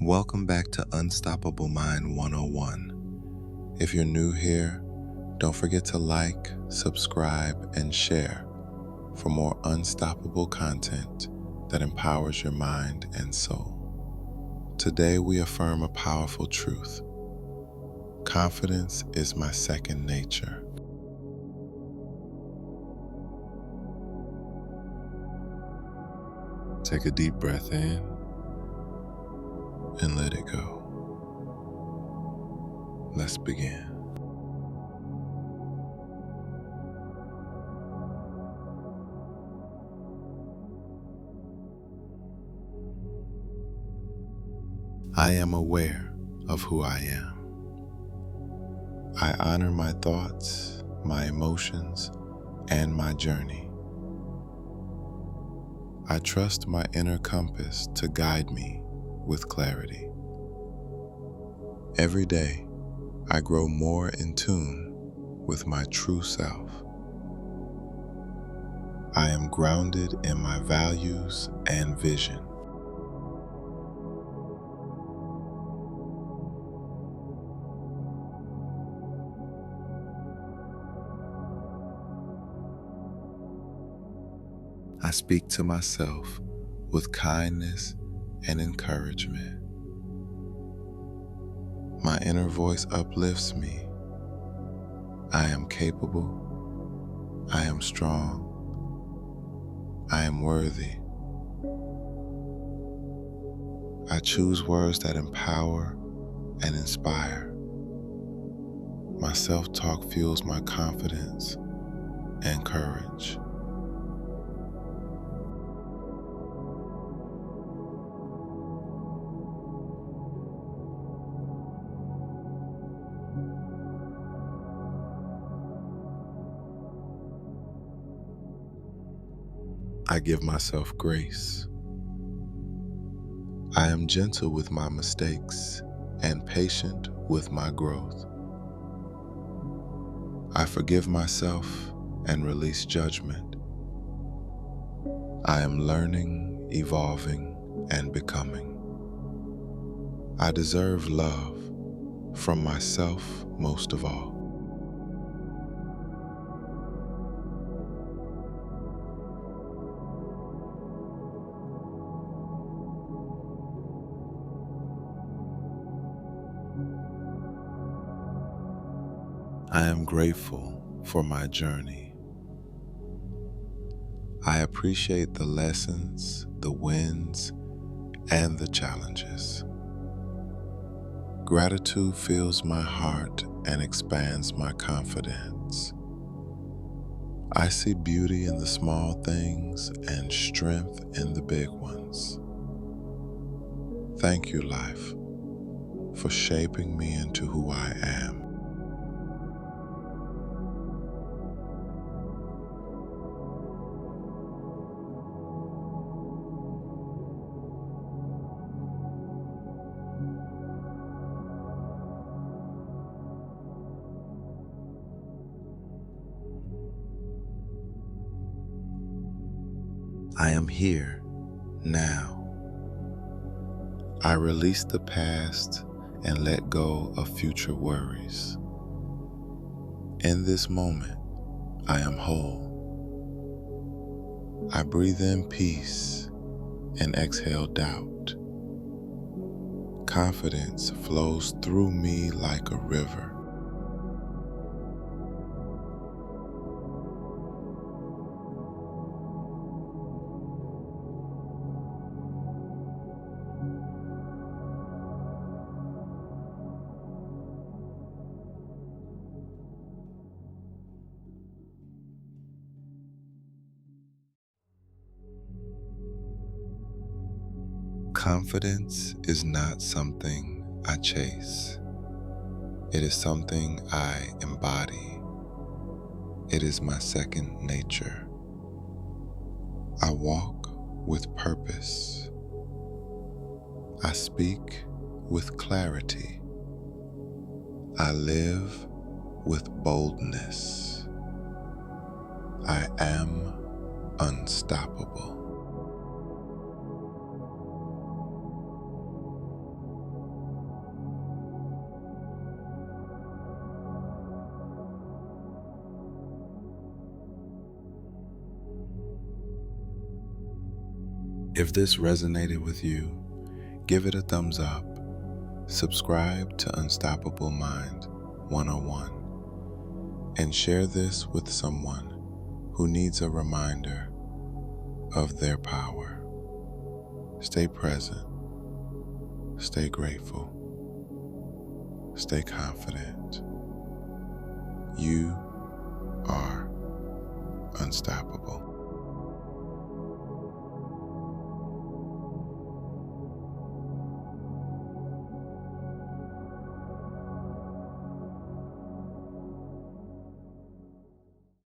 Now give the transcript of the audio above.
Welcome back to Unstoppable Mind 101. If you're new here, don't forget to like, subscribe, and share for more unstoppable content that empowers your mind and soul. Today we affirm a powerful truth. Confidence is my second nature. Take a deep breath in and let it go. Let's begin. I am aware of who I am. I honor my thoughts, my emotions, and my journey. I trust my inner compass to guide me with clarity. Every day, I grow more in tune with my true self. I am grounded in my values and vision. I speak to myself with kindness and encouragement. My inner voice uplifts me. I am capable. I am strong. I am worthy. I choose words that empower and inspire. My self-talk fuels my confidence and courage. I give myself grace. I am gentle with my mistakes and patient with my growth. I forgive myself and release judgment. I am learning, evolving, and becoming. I deserve love from myself most of all. I am grateful for my journey. I appreciate the lessons, the wins, and the challenges. Gratitude fills my heart and expands my confidence. I see beauty in the small things and strength in the big ones. Thank you, life, for shaping me into who I am. I am here now. I release the past and let go of future worries. In this moment, I am whole. I breathe in peace and exhale doubt. Confidence flows through me like a river. Confidence is not something I chase. It is something I embody. It is my second nature. I walk with purpose. I speak with clarity. I live with boldness. I am unstoppable. If this resonated with you, give it a thumbs up, subscribe to Unstoppable Mind 101, and share this with someone who needs a reminder of their power. Stay present, stay grateful, stay confident. You are unstoppable.